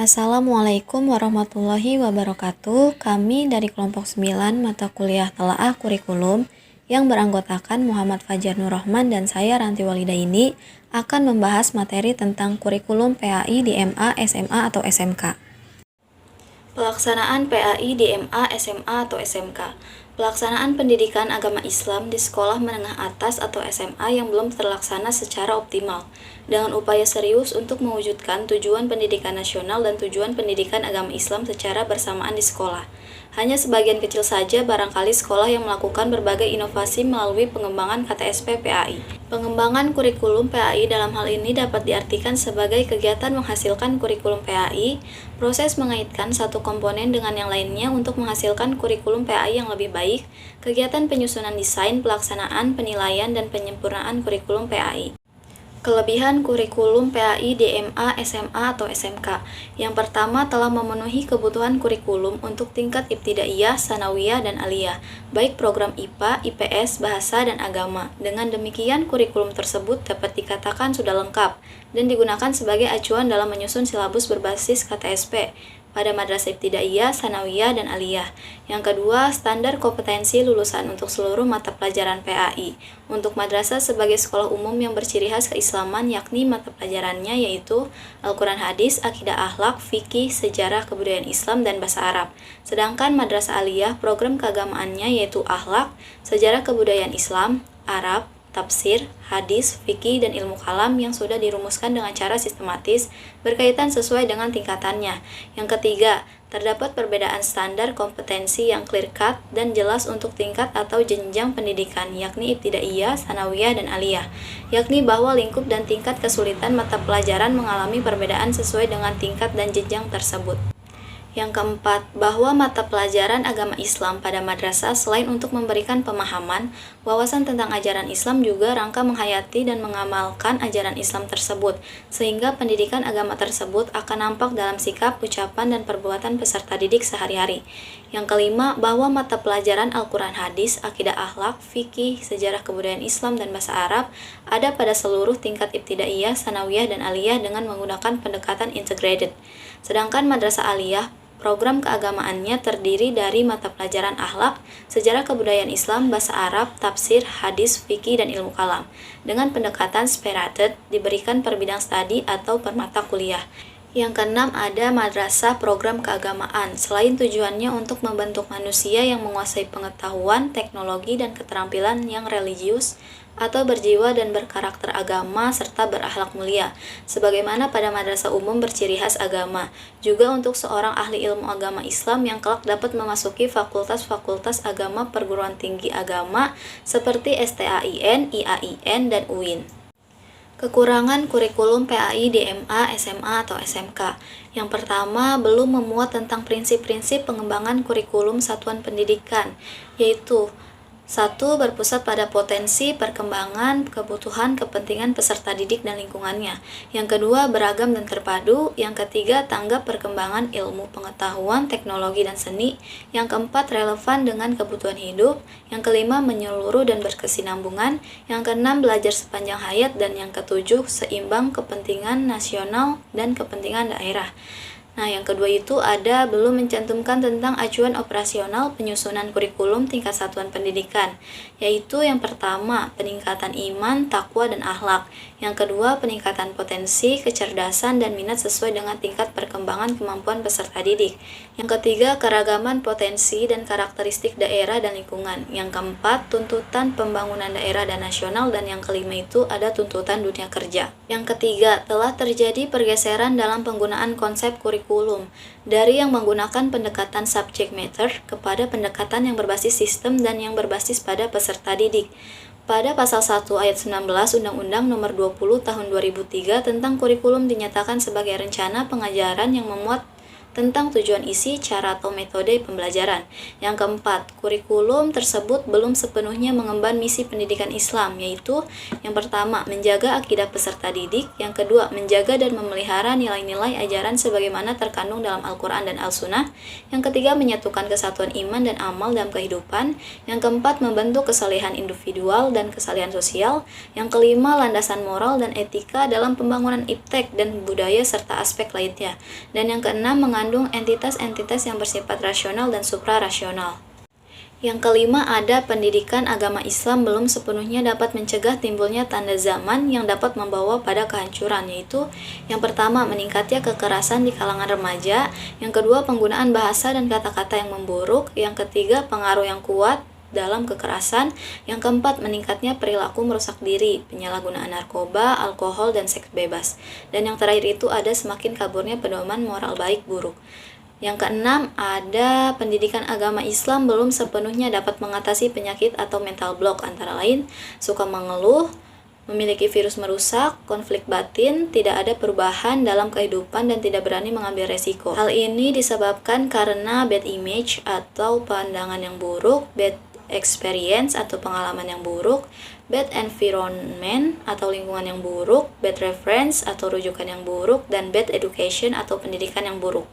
Assalamualaikum warahmatullahi wabarakatuh. Kami dari kelompok 9 mata kuliah Telaah Kurikulum yang beranggotakan Muhammad Fajar Nur Rahman dan saya Ranti Walida ini akan membahas materi tentang kurikulum PAI di MA, SMA atau SMK. Pelaksanaan PAI di MA, SMA atau SMK. Pelaksanaan pendidikan agama Islam di sekolah menengah atas atau SMA yang belum terlaksana secara optimal, dengan upaya serius untuk mewujudkan tujuan pendidikan nasional dan tujuan pendidikan agama Islam secara bersamaan di sekolah. Hanya sebagian kecil saja barangkali sekolah yang melakukan berbagai inovasi melalui pengembangan KTSP PAI. Pengembangan kurikulum PAI dalam hal ini dapat diartikan sebagai kegiatan menghasilkan kurikulum PAI, proses mengaitkan satu komponen dengan yang lainnya untuk menghasilkan kurikulum PAI yang lebih baik, kegiatan penyusunan desain, pelaksanaan, penilaian, dan penyempurnaan kurikulum PAI. Kelebihan kurikulum PAI di MA, SMA, atau SMK. Yang pertama, telah memenuhi kebutuhan kurikulum untuk tingkat ibtidaiyah, sanawiyah, dan aliyah, baik program IPA, IPS, bahasa, dan agama. Dengan demikian, kurikulum tersebut dapat dikatakan sudah lengkap dan digunakan sebagai acuan dalam menyusun silabus berbasis KTSP pada madrasah ibtidaiyah, sanawiyah, dan aliyah. Yang kedua, standar kompetensi lulusan untuk seluruh mata pelajaran PAI. Untuk madrasah sebagai sekolah umum yang berciri khas keislaman, yakni mata pelajarannya yaitu Al-Quran Hadis, Akidah Akhlak, Fikih, Sejarah Kebudayaan Islam, dan Bahasa Arab. Sedangkan madrasah aliyah, program keagamaannya yaitu Akhlak, Sejarah Kebudayaan Islam, Arab, tafsir, hadis, fikih, dan ilmu kalam yang sudah dirumuskan dengan cara sistematis berkaitan sesuai dengan tingkatannya. Yang ketiga, terdapat perbedaan standar kompetensi yang clear-cut dan jelas untuk tingkat atau jenjang pendidikan, yakni ibtidaiyah, sanawiyah, dan aliyah, yakni bahwa lingkup dan tingkat kesulitan mata pelajaran mengalami perbedaan sesuai dengan tingkat dan jenjang tersebut. Yang keempat, bahwa mata pelajaran agama Islam pada madrasah selain untuk memberikan pemahaman, wawasan tentang ajaran Islam juga rangka menghayati dan mengamalkan ajaran Islam tersebut, sehingga pendidikan agama tersebut akan nampak dalam sikap, ucapan, dan perbuatan peserta didik sehari-hari. Yang kelima, bahwa mata pelajaran Al-Quran Hadis, Akidah Akhlak, Fikih, Sejarah Kebudayaan Islam, dan Bahasa Arab ada pada seluruh tingkat ibtidaiyah, sanawiyah, dan aliyah dengan menggunakan pendekatan integrated. Sedangkan madrasah aliyah, program keagamaannya terdiri dari mata pelajaran akhlak, sejarah kebudayaan Islam, bahasa Arab, tafsir, hadis, fikih, dan ilmu kalam. Dengan pendekatan separated, diberikan per bidang studi atau per mata kuliah. Yang keenam, ada madrasah program keagamaan. Selain tujuannya untuk membentuk manusia yang menguasai pengetahuan, teknologi, dan keterampilan yang religius, atau berjiwa dan berkarakter agama serta berakhlak mulia, sebagaimana pada madrasah umum berciri khas agama. Juga untuk seorang ahli ilmu agama Islam yang kelak dapat memasuki fakultas-fakultas agama perguruan tinggi agama seperti STAIN, IAIN, dan UIN. Kekurangan kurikulum PAI di MA, SMA, atau SMK. Yang pertama, belum memuat tentang prinsip-prinsip pengembangan kurikulum satuan pendidikan, yaitu 1. Berpusat pada potensi, perkembangan, kebutuhan, kepentingan peserta didik dan lingkungannya. Yang kedua, beragam dan terpadu. Yang ketiga, tanggap perkembangan ilmu, pengetahuan, teknologi, dan seni. Yang keempat, relevan dengan kebutuhan hidup. Yang kelima, menyeluruh dan berkesinambungan. Yang keenam, belajar sepanjang hayat. Dan yang ketujuh, seimbang kepentingan nasional dan kepentingan daerah. Nah, yang kedua itu ada belum mencantumkan tentang acuan operasional penyusunan kurikulum tingkat satuan pendidikan, yaitu yang pertama, peningkatan iman, takwa, dan akhlak. Yang kedua, peningkatan potensi, kecerdasan, dan minat sesuai dengan tingkat perkembangan kemampuan peserta didik. Yang ketiga, keragaman potensi dan karakteristik daerah dan lingkungan. Yang keempat, tuntutan pembangunan daerah dan nasional. Dan yang kelima itu ada tuntutan dunia kerja. Yang ketiga, telah terjadi pergeseran dalam penggunaan konsep kurikulum dari yang menggunakan pendekatan subject matter kepada pendekatan yang berbasis sistem dan yang berbasis pada peserta didik. Pada pasal 1 ayat 19 Undang-Undang Nomor 20 Tahun 2003 tentang kurikulum dinyatakan sebagai rencana pengajaran yang memuat tentang tujuan isi, cara atau metode pembelajaran. Yang keempat, kurikulum tersebut belum sepenuhnya mengemban misi pendidikan Islam, yaitu yang pertama, menjaga akidah peserta didik, yang kedua, menjaga dan memelihara nilai-nilai ajaran sebagaimana terkandung dalam Al-Quran dan Al-Sunnah, yang ketiga, menyatukan kesatuan iman dan amal dalam kehidupan, yang keempat, membentuk kesalehan individual dan kesalehan sosial, yang kelima, landasan moral dan etika dalam pembangunan iptek dan budaya serta aspek lainnya, dan yang keenam, mengandung entitas-entitas yang bersifat rasional dan suprarasional. Yang kelima, ada pendidikan agama Islam belum sepenuhnya dapat mencegah timbulnya tanda zaman yang dapat membawa pada kehancuran, yaitu yang pertama, meningkatnya kekerasan di kalangan remaja, yang kedua, penggunaan bahasa dan kata-kata yang memburuk, yang ketiga, pengaruh yang kuat dalam kekerasan, yang keempat, meningkatnya perilaku merusak diri, penyalahgunaan narkoba, alkohol, dan seks bebas, dan yang terakhir itu ada semakin kaburnya pedoman moral baik buruk. Yang keenam, ada pendidikan agama Islam belum sepenuhnya dapat mengatasi penyakit atau mental block, antara lain suka mengeluh, memiliki virus merusak, konflik batin, tidak ada perubahan dalam kehidupan, dan tidak berani mengambil resiko. Hal ini disebabkan karena bad image atau pandangan yang buruk, bad experience atau pengalaman yang buruk, bad environment atau lingkungan yang buruk, bad reference atau rujukan yang buruk, dan bad education atau pendidikan yang buruk.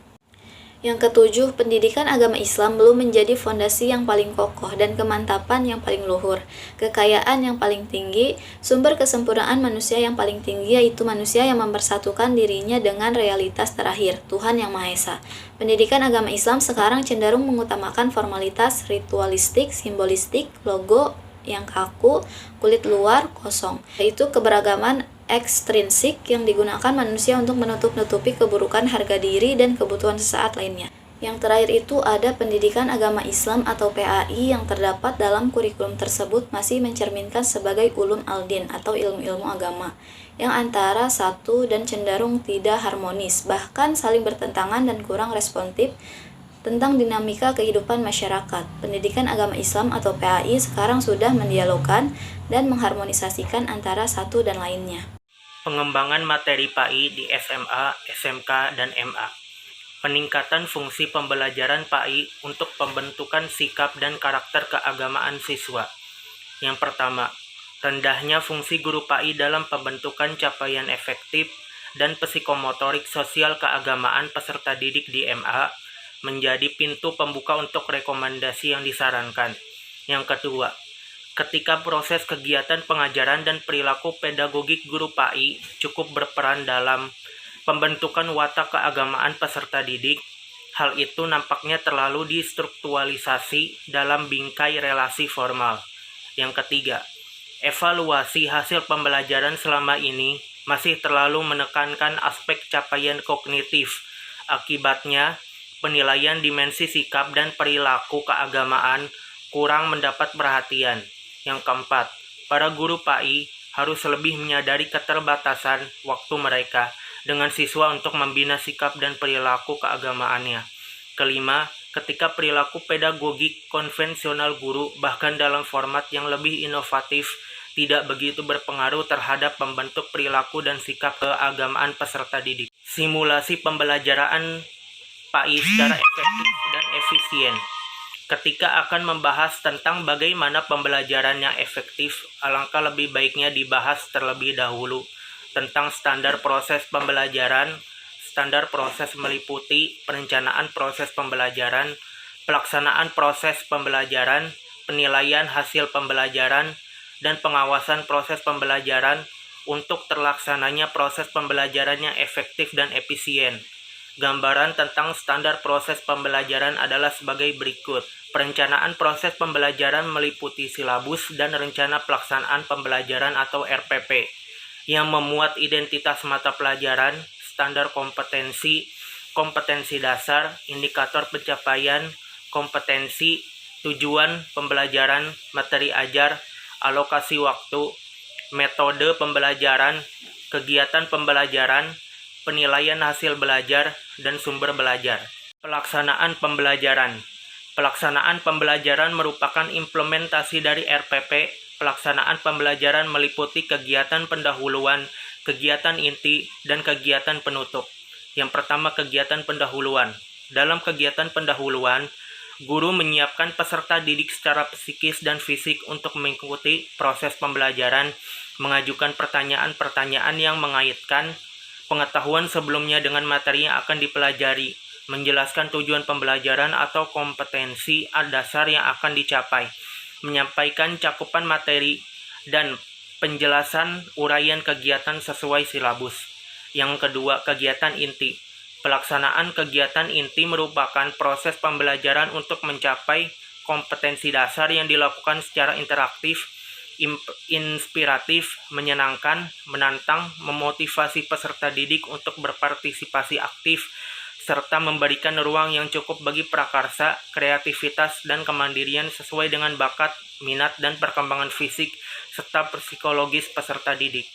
Yang ketujuh, pendidikan agama Islam belum menjadi fondasi yang paling kokoh dan kemantapan yang paling luhur, kekayaan yang paling tinggi, sumber kesempurnaan manusia yang paling tinggi, yaitu manusia yang mempersatukan dirinya dengan realitas terakhir, Tuhan Yang Maha Esa. Pendidikan agama Islam sekarang cenderung mengutamakan formalitas, ritualistik, simbolistik, logo yang kaku, kulit luar kosong, yaitu keberagaman ekstrinsik yang digunakan manusia untuk menutup-nutupi keburukan harga diri dan kebutuhan sesaat lainnya. Yang terakhir itu ada pendidikan agama Islam atau PAI yang terdapat dalam kurikulum tersebut masih mencerminkan sebagai ulum al-din atau ilmu-ilmu agama yang antara satu dan cenderung tidak harmonis, bahkan saling bertentangan dan kurang responsif tentang dinamika kehidupan masyarakat. Pendidikan agama Islam atau PAI sekarang sudah mendialogkan dan mengharmonisasikan antara satu dan lainnya. Pengembangan materi PAI di SMA, SMK, dan MA. Peningkatan fungsi pembelajaran PAI untuk pembentukan sikap dan karakter keagamaan siswa. Yang pertama, rendahnya fungsi guru PAI dalam pembentukan capaian efektif dan psikomotorik sosial keagamaan peserta didik di MA menjadi pintu pembuka untuk rekomendasi yang disarankan. Yang kedua, ketika proses kegiatan pengajaran dan perilaku pedagogik guru PAI cukup berperan dalam pembentukan watak keagamaan peserta didik, hal itu nampaknya terlalu distrukturalisasi dalam bingkai relasi formal. Yang ketiga, evaluasi hasil pembelajaran selama ini masih terlalu menekankan aspek capaian kognitif. Akibatnya, penilaian dimensi sikap dan perilaku keagamaan kurang mendapat perhatian. Yang keempat, para guru PAI harus lebih menyadari keterbatasan waktu mereka dengan siswa untuk membina sikap dan perilaku keagamaannya. Kelima, ketika perilaku pedagogik konvensional guru bahkan dalam format yang lebih inovatif tidak begitu berpengaruh terhadap membentuk perilaku dan sikap keagamaan peserta didik. Simulasi pembelajaran PAI secara efektif dan efisien. Ketika akan membahas tentang bagaimana pembelajarannya efektif, alangkah lebih baiknya dibahas terlebih dahulu tentang standar proses pembelajaran. Standar proses meliputi perencanaan proses pembelajaran, pelaksanaan proses pembelajaran, penilaian hasil pembelajaran, dan pengawasan proses pembelajaran untuk terlaksananya proses pembelajarannya efektif dan efisien. Gambaran tentang standar proses pembelajaran adalah sebagai berikut. Perencanaan proses pembelajaran meliputi silabus dan rencana pelaksanaan pembelajaran atau RPP yang memuat identitas mata pelajaran, standar kompetensi, kompetensi dasar, indikator pencapaian, kompetensi, tujuan pembelajaran, materi ajar, alokasi waktu, metode pembelajaran, kegiatan pembelajaran, penilaian hasil belajar, dan sumber belajar. Pelaksanaan pembelajaran. Pelaksanaan pembelajaran merupakan implementasi dari RPP. Pelaksanaan pembelajaran meliputi kegiatan pendahuluan, kegiatan inti, dan kegiatan penutup. Yang pertama, kegiatan pendahuluan. Dalam kegiatan pendahuluan, guru menyiapkan peserta didik secara psikis dan fisik untuk mengikuti proses pembelajaran, mengajukan pertanyaan-pertanyaan yang mengaitkan pengetahuan sebelumnya dengan materi yang akan dipelajari, menjelaskan tujuan pembelajaran atau kompetensi dasar yang akan dicapai, menyampaikan cakupan materi, dan penjelasan uraian kegiatan sesuai silabus. Yang kedua, kegiatan inti. Pelaksanaan kegiatan inti merupakan proses pembelajaran untuk mencapai kompetensi dasar yang dilakukan secara interaktif, inspiratif, menyenangkan, menantang, memotivasi peserta didik untuk berpartisipasi aktif, serta memberikan ruang yang cukup bagi prakarsa, kreativitas, dan kemandirian sesuai dengan bakat, minat, dan perkembangan fisik serta psikologis peserta didik.